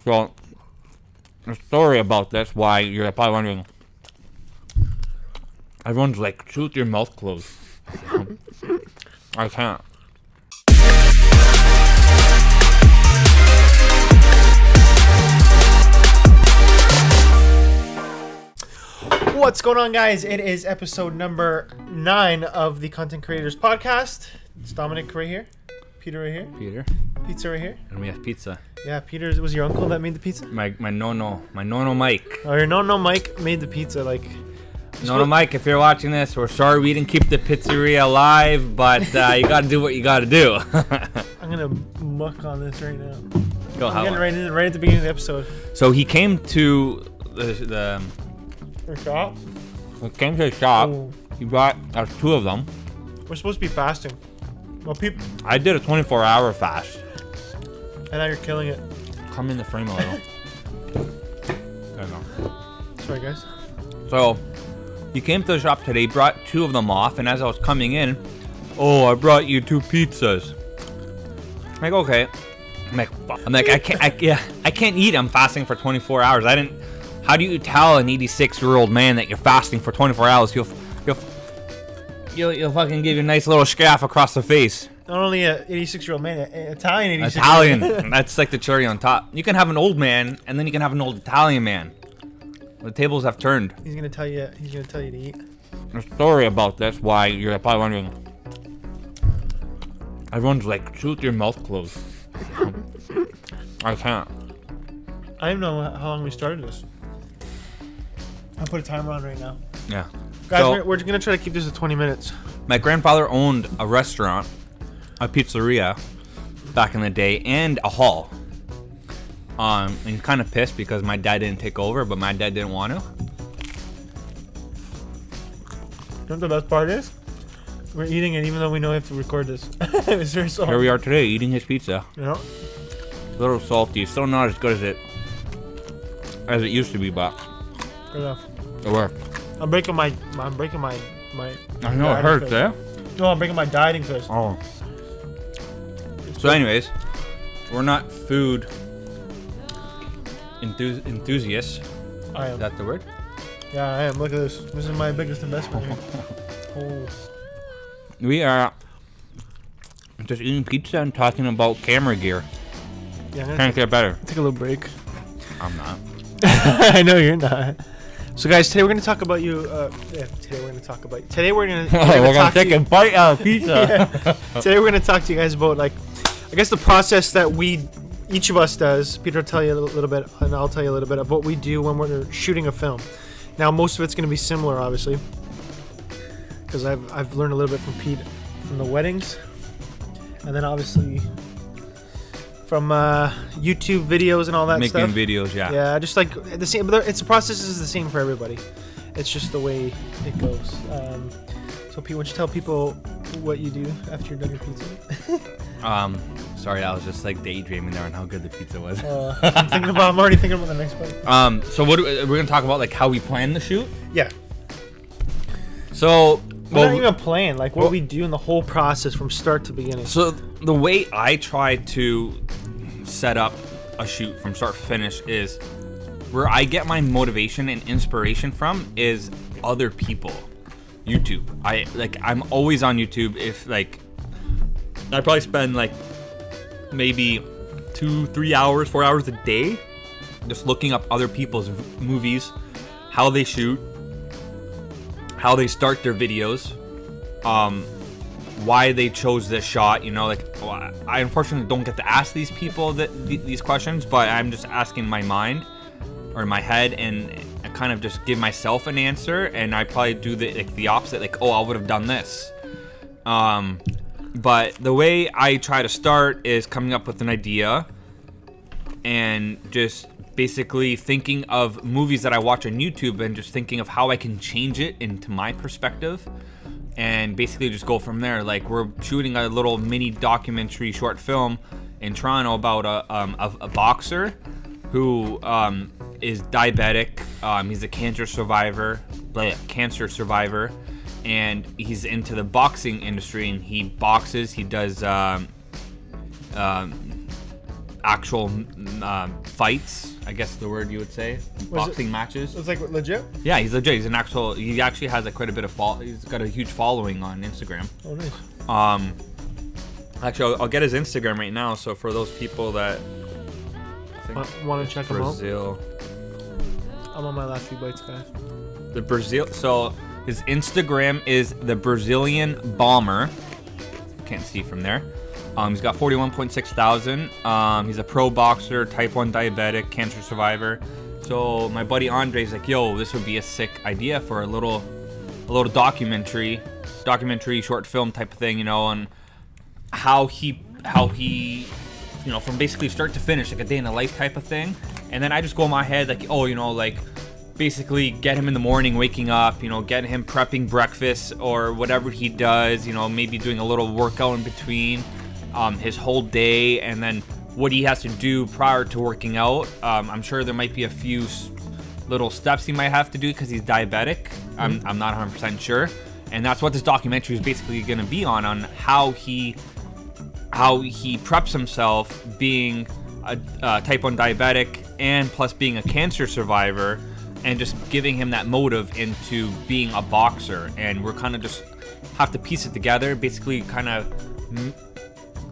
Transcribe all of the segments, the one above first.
So, the story about this, why you're probably wondering, everyone's like, chew with your mouth closed. I can't. What's going on, guys? It is episode number 9 of the Content Creators Podcast. It's Dominic right here, Peter right here, Pizza right here, And we have pizza. Yeah, Peter, it was your uncle that made the pizza? My nono Mike. Oh, your nono Mike made the pizza, like... Nono Mike, if you're watching this, we're sorry we didn't keep the pizzeria alive, but you gotta do what you gotta do. I'm gonna muck on this right now. Go, I'm getting right at the beginning of the episode. So he came to the shop? He came to the shop. Ooh. He brought us 2 of them. We're supposed to be fasting. Well, people... I did a 24-hour fast. And now you're killing it. Come in the frame a little. There you go. Sorry, guys. So, he came to the shop today, brought 2 of them off, and as I was coming in, oh, I brought you 2 pizzas. I'm like, okay. I'm like, I can't eat. I'm fasting for 24 hours. How do you tell an 86-year-old man that you're fasting for 24 hours? He'll fucking give you a nice little scaff across the face. Not only an 86-year-old man, an Italian 86-year-old Italian. That's like the cherry on top. You can have an old man, and then you can have an old Italian man. The tables have turned. He's gonna tell you to eat. There's a story about this, why you're probably wondering. Everyone's like, chew with your mouth closed. I can't. I don't know how long we started this. I'll put a timer on right now. Yeah. Guys, So, we're gonna try to keep this at 20 minutes. my grandfather owned a restaurant, a pizzeria, back in the day, and a hall. And he's kind of pissed because my dad didn't take over, but my dad didn't want to. You know what the best part is? We're eating it even though we know we have to record this. It's very salty. Here we are today, eating his pizza. Yeah. A little salty, still not as good as it used to be, but Good enough. it worked. I'm breaking my I know it dieting hurts, fist. eh? No, I'm breaking my dieting fist. Oh. So, anyways, we're not food enthusiasts. I am. Is that the word? Yeah, I am. Look at this. This is my biggest investment here. Oh. We are just eating pizza and talking about camera gear. Yeah, I'm gonna Can't get better. take a little break. I'm not. I know you're not. So, guys, today we're gonna talk about you. Today we're gonna We're gonna take to a bite out of pizza. Yeah. Today we're gonna talk to you guys about, like, I guess the process that each of us does. Peter will tell you a little bit, and I'll tell you a little bit of what we do when we're shooting a film. Now, most of it's gonna be similar, obviously, because I've learned a little bit from Pete from the weddings, and then obviously from YouTube videos and all that stuff. Making videos, yeah. Yeah, just like the same. But the process is the same for everybody. It's just the way it goes. So, Pete, why don't you tell people what you do after you're done your pizza? Sorry, I was just like daydreaming there on how good the pizza was. I'm already thinking about the next bite. So we're gonna talk about like how we plan the shoot. Yeah. So We're not even playing, like what we do in the whole process from start to beginning. So the way I try to set up a shoot from start to finish is where I get my motivation and inspiration from is other people. YouTube. I'm always on YouTube. If like I probably spend like maybe 2, 3 hours, 4 hours a day just looking up other people's movies, how they shoot, how they start their videos, why they chose this shot. You know, like, I unfortunately don't get to ask these people these questions, but I'm just asking my mind or my head, and I kind of just give myself an answer, and I probably do the opposite, like, oh, I would have done this. But the way I try to start is coming up with an idea and just basically thinking of movies that I watch on YouTube and just thinking of how I can change it into my perspective and basically just go from there. Like, we're shooting a little mini documentary short film in Toronto about a boxer who is diabetic. He's a cancer survivor, and he's into the boxing industry, and he boxes. He does actual fights, I guess the word you would say, boxing matches. It's like legit? Yeah, he's legit. He's an actual. He actually has quite a bit of He's got a huge following on Instagram. Oh, nice. Actually, I'll get his Instagram right now. So for those people that want to check him out, Brazil. I'm on my last few bites, guys. The Brazil. So his Instagram is the Brazilian Bomber. Can't see from there. He's got 41.6 thousand. He's a pro boxer, type 1 diabetic, cancer survivor. So my buddy Andre's like, yo, this would be a sick idea for a little documentary short film type of thing, you know, and how he, you know, from basically start to finish, like a day in the life type of thing. And then I just go in my head like, oh, you know, like basically get him in the morning, waking up, you know, get him prepping breakfast or whatever he does, you know, maybe doing a little workout in between, his whole day, and then what he has to do prior to working out. I'm sure there might be a few little steps he might have to do because he's diabetic. I'm not 100% sure. And that's what this documentary is basically going to be on how he preps himself, being a type 1 diabetic and plus being a cancer survivor, and just giving him that motive into being a boxer. And we're kind of just have to piece it together, basically kind of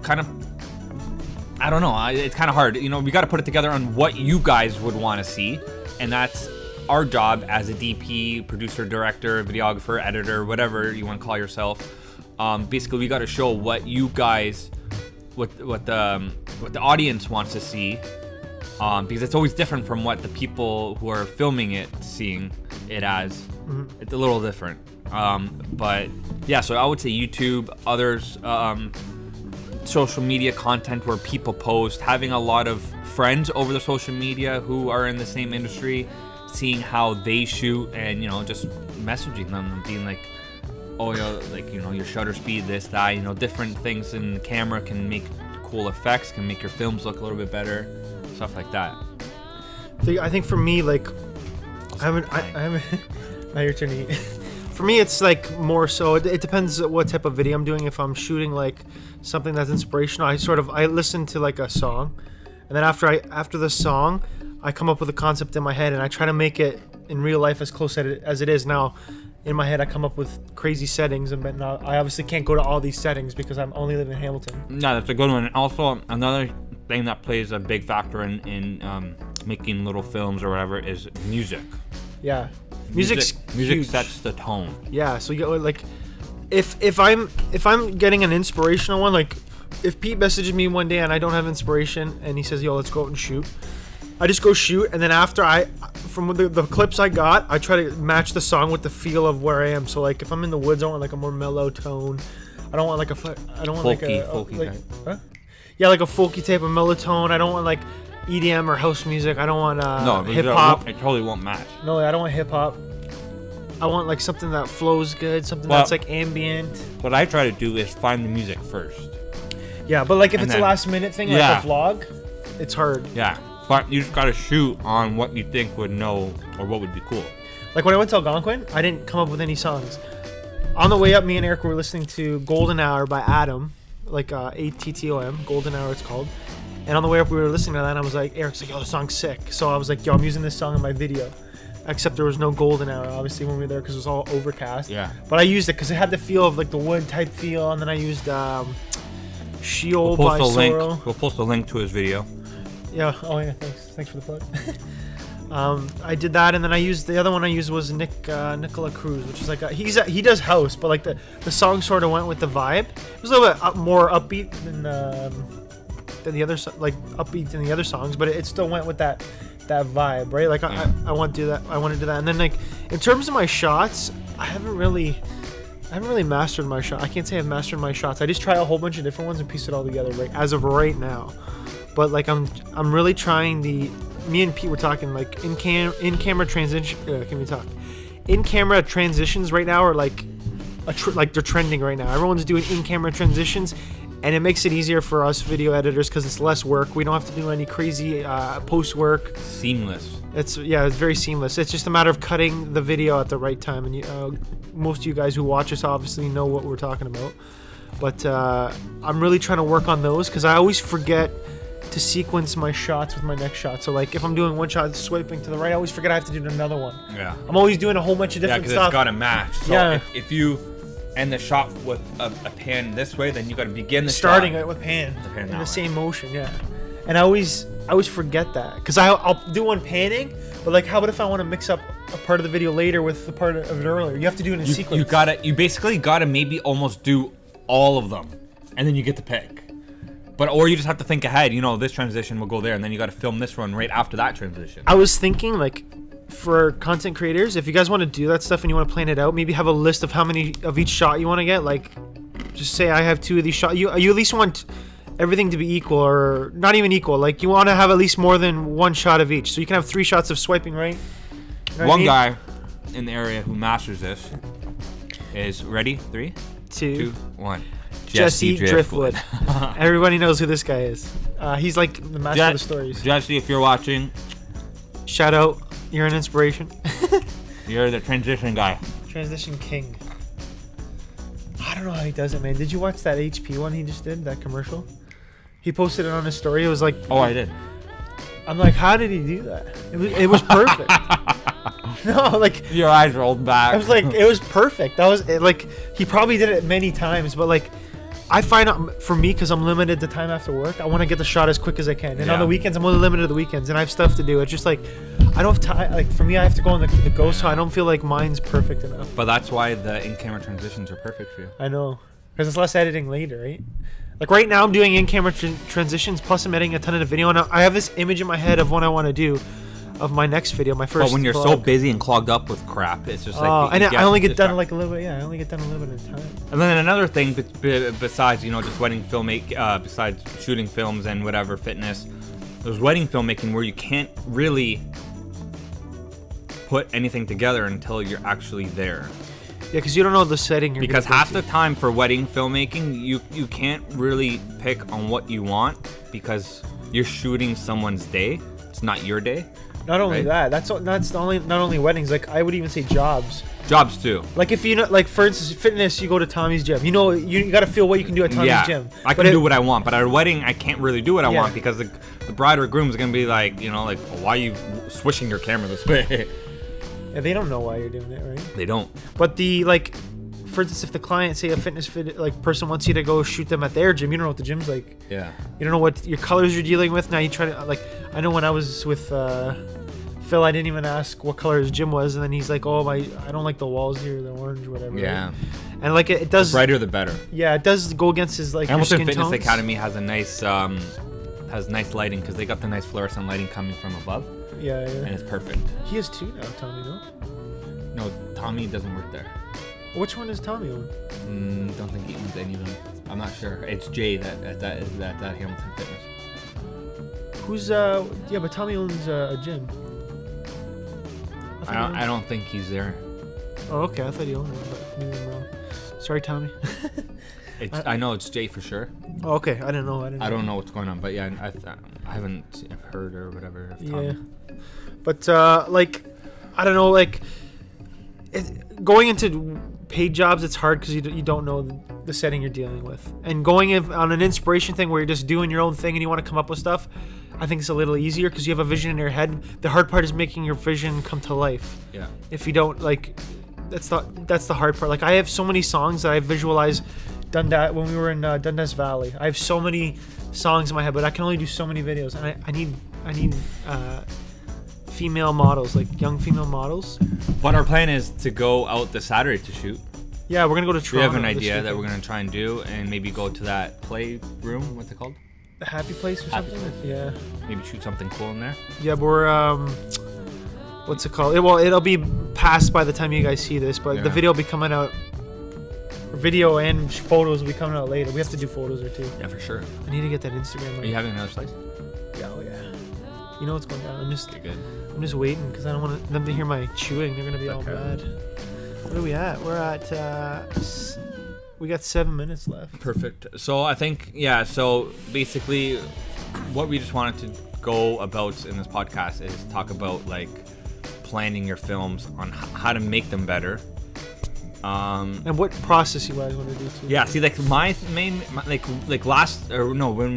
I don't know, it's kind of hard, you know. We got to put it together on what you guys would want to see, and that's our job as a DP, producer, director, videographer, editor, whatever you want to call yourself. Basically, we got to show what you guys, what the audience wants to see, because it's always different from what the people who are filming it seeing it as. It's a little different. But yeah, so I would say YouTube, others, social media content where people post, having a lot of friends over the social media who are in the same industry, seeing how they shoot, and, you know, just messaging them and being like, oh, you know, like, you know, your shutter speed, this, that, you know, different things in the camera can make cool effects, can make your films look a little bit better, stuff like that. I think for me, like, I haven't now your turn to eat. For me, it's like more so, it depends what type of video I'm doing. If I'm shooting like something that's inspirational, I listen to like a song, and then after the song, I come up with a concept in my head, and I try to make it in real life as close as it is now. In my head, I come up with crazy settings, and now I obviously can't go to all these settings because I'm only living in Hamilton. No, that's a good one. And also, another thing that plays a big factor in making little films or whatever is music. Yeah. Music huge. sets the tone. Yeah, so you get like, if I'm getting an inspirational one, like if Pete messages me one day and I don't have inspiration and he says, yo, let's go out and shoot, I just go shoot, and then after from the clips I got, I try to match the song with the feel of where I am. So like if I'm in the woods, I want like a more mellow tone. I don't want like folky, huh? Yeah, like a folky type of mellow tone. I don't want like EDM or house music. I don't want hip hop. It totally won't match. No, I don't want hip hop. I want like something that flows good, something that's like ambient. What I try to do is find the music first. Yeah, but like if it's a last minute thing, like a vlog, it's hard. Yeah, but you just gotta shoot on what you think would know or what would be cool. Like when I went to Algonquin, I didn't come up with any songs. On the way up, me and Eric were listening to Golden Hour by Adam, like ATTOM, Golden Hour it's called. And on the way up, we were listening to that, and I was like, Eric's like, yo, the song's sick. So I was like, yo, I'm using this song in my video. Except there was no golden hour, obviously, when we were there, because it was all overcast. Yeah. But I used it because it had the feel of like the wood type feel, and then I used Sheol by Sorrow. We'll post a link to his video. Yeah. Oh yeah. Thanks for the plug. I did that, and then I used the other one I used was Nicola Cruz, which is like he does house, but like the song sort of went with the vibe. It was a little bit more upbeat than the other, like upbeat than the other songs, but it still went with that vibe, right? Like I want to do that. I want to do that. And then like in terms of my shots, I haven't really mastered my shot. I can't say I've mastered my shots. I just try a whole bunch of different ones and piece it all together right as of right now. But like I'm really trying me and Pete were talking like in camera transition. Can we talk? In camera transitions right now are like they're trending right now. Everyone's doing in camera transitions. And it makes it easier for us video editors because it's less work. We don't have to do any crazy post work. Seamless. It's very seamless. It's just a matter of cutting the video at the right time. And most of you guys who watch us obviously know what we're talking about. But I'm really trying to work on those because I always forget to sequence my shots with my next shot. So like if I'm doing one shot swiping to the right, I always forget I have to do another one. Yeah. I'm always doing a whole bunch of different because stuff. it's got to match. So Yeah. if you end the shot with a pan this way, then you got to begin the starting shot it with pan the pan in that the way. same motion. Yeah. And I always forget that because I'll do one panning, but like how about if I want to mix up a part of the video later with the part of it earlier? You have to do it in sequence. You basically gotta maybe almost do all of them, and then you get to pick. But or you just have to think ahead. You know, this transition will go there, and then you got to film this one right after that transition. I was thinking like for content creators, if you guys want to do that stuff and you want to plan it out, maybe have a list of how many of each shot you want to get. Like, just say I have 2 of these shots. You at least want everything to be equal, or not even equal. Like you want to have at least more than 1 shot of each. So you can have 3 shots of swiping right. You know what I One mean? guy in the area who masters this is ready. 3, 2, 1. Jesse Driftwood. Everybody knows who this guy is. He's like the master of the stories. Jesse, if you're watching, Shout out. You're an inspiration. you're the transition guy. Transition king. I don't know how he does it, man. Did you watch that HP one he just did? That commercial? He posted it on his story. It was like... Oh, I did. I'm like, how did he do that? It was perfect. No, like... Your eyes rolled back. I was like, it was perfect. That was... like, he probably did it many times, but like... I find out, for me, because I'm limited to time after work, I want to get the shot as quick as I can. And on the weekends, I'm only limited to the weekends, and I have stuff to do. It's just like, I don't have time. Like, for me, I have to go on the go, so I don't feel like mine's perfect enough. But that's why the in-camera transitions are perfect for you. I know. Because it's less editing later, right? Like, right now, I'm doing in-camera transitions, plus I'm editing a ton of the video, and I have this image in my head of what I want to do of my next video, my first But when you're so busy and clogged up with crap, it's just like... and I only get done like a little bit, I only get done a little bit at a time. And then another thing, besides, you know, just wedding filmmaking, besides shooting films and whatever, fitness, there's wedding filmmaking where you can't really put anything together until you're actually there. Yeah, because you don't know the setting you're Because gonna half the time for wedding filmmaking, you can't really pick on what you want because you're shooting someone's day. It's not your day. Not only right? that, that's not only weddings. Like I would even say jobs. Jobs too. Like if you know, like for instance, fitness, you go to Tommy's gym. You know, you got to feel what you can do at Tommy's gym. I can do what I want, but at a wedding, I can't really do what I want because the bride or groom is gonna be like, you know, like, why are you swishing your camera this way? Yeah, they don't know why you're doing it, right? They don't. But for instance, if the client, say a fitness person wants you to go shoot them at their gym, you don't know what the gym's like. Yeah. You don't know what your colors you're dealing with. Now you try to I know when I was with Phil, I didn't even ask what color his gym was, and then he's like, "Oh, I don't like the walls here, the orange, whatever." Yeah. And like it does. The brighter the better. Yeah, it does go against his like. Hamilton skin Fitness tones. Academy has a nice lighting because they got the nice fluorescent lighting coming from above. Yeah. And it's perfect. He has 2 now, Tommy. No. No, Tommy doesn't work there. Which one is Tommy on? Don't think he owns any of them. I'm not sure. It's Jay that Hamilton Fitness. Who's yeah, but Tommy owns a gym. I don't think he's there. Oh, okay. I thought he owned it, but maybe I'm wrong. Sorry, Tommy. I know it's Jay for sure. Oh, okay. I didn't know. I don't know what's going on, but yeah, I haven't heard or whatever. Of Tommy. Yeah. But like, I don't know. Like, going into paid jobs, it's hard because you don't know the setting you're dealing with. And going on an inspiration thing where you're just doing your own thing and you want to come up with stuff, I think it's a little easier because you have a vision in your head. The hard part is making your vision come to life. Yeah. If you don't that's the hard part. Like I have so many songs that I visualize Dundas when we were in Dundas Valley. I have so many songs in my head, but I can only do so many videos, and I need female models, like young female models. But our plan is to go out this Saturday to shoot. Yeah, we're gonna go to Toronto. We have an idea that we're gonna try and do, and maybe go to that playroom. What's it called? The Happy Place or something. Yeah. Maybe shoot something cool in there. Yeah, but we're what's it called? Well, it'll be past by the time you guys see this, but the video will be coming out. Video and photos will be coming out later. We have to do photos or 2. Yeah, for sure. I need to get that Instagram. Are you having another slice? Yeah, oh yeah. You know what's going down. I'm just waiting because I don't want them to hear my chewing. They're gonna be all mad. What are we at? We're at we got 7 minutes left. Perfect. So I think so basically what we just wanted to go about in this podcast is talk about like planning your films on how to make them better, And what process you guys want to do too? Yeah, see, like when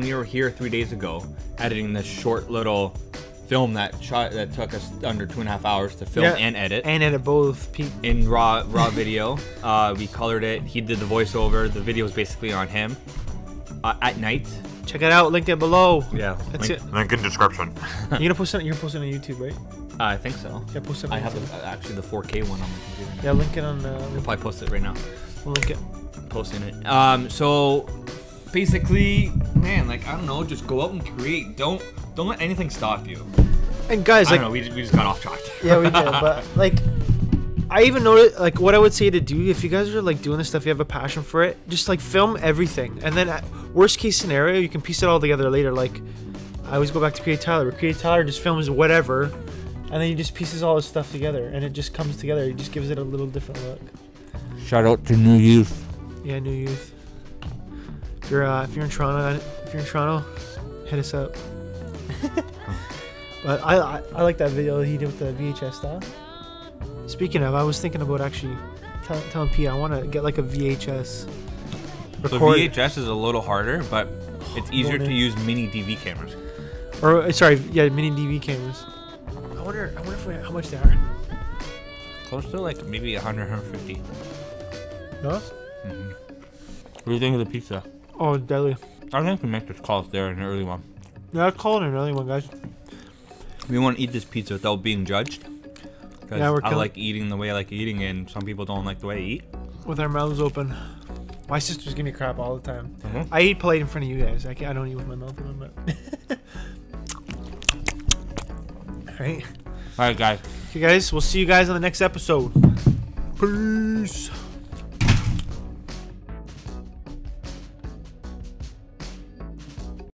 we were here 3 days ago, editing this short little film that took us under 2.5 hours to film and edit. And edit both in raw video. We colored it. He did the voiceover. The video is basically on him at night. Check it out. Link it below. Yeah, that's it. Link in description. You're gonna post it. You're posting on YouTube, right? I think so. Yeah, post it. I have actually the 4K one on my computer now. Yeah, link it on. We'll probably post it right now. We'll link it. Posting it. So basically, man, like I don't know, just go out and create. Don't let anything stop you. And guys, I don't know, we just got off track. Yeah, we did. But like, I even noticed, like, what I would say to do if you guys are like doing this stuff, you have a passion for it, just like film everything, and then worst case scenario, you can piece it all together later. Like, I always go back to Create Tyler. Create Tyler just films whatever, and then he just pieces all his stuff together, and it just comes together. He just gives it a little different look. Shout out to New Youth. Yeah, New Youth. If you're in Toronto, hit us up. But I like that video he did with the VHS style. Speaking of, I was thinking about actually telling Pete I want to get like a VHS record. The VHS is a little harder, but it's easier to use mini DV cameras. Or sorry, yeah, mini DV cameras. I wonder how much they are. Close to like maybe 100, 150. No? Mm-hmm. What do you think of the pizza? Oh, deadly. I think we make this call there an early one. Yeah, I'll call it an early one, guys. We want to eat this pizza without being judged. Yeah, I like eating the way I like eating, and some people don't like the way I eat. With our mouths open. My sisters give me crap all the time. Mm-hmm. I eat polite in front of you guys. I don't eat with my mouth open, but. Alright. Alright, guys. Okay, guys, we'll see you guys on the next episode. Peace.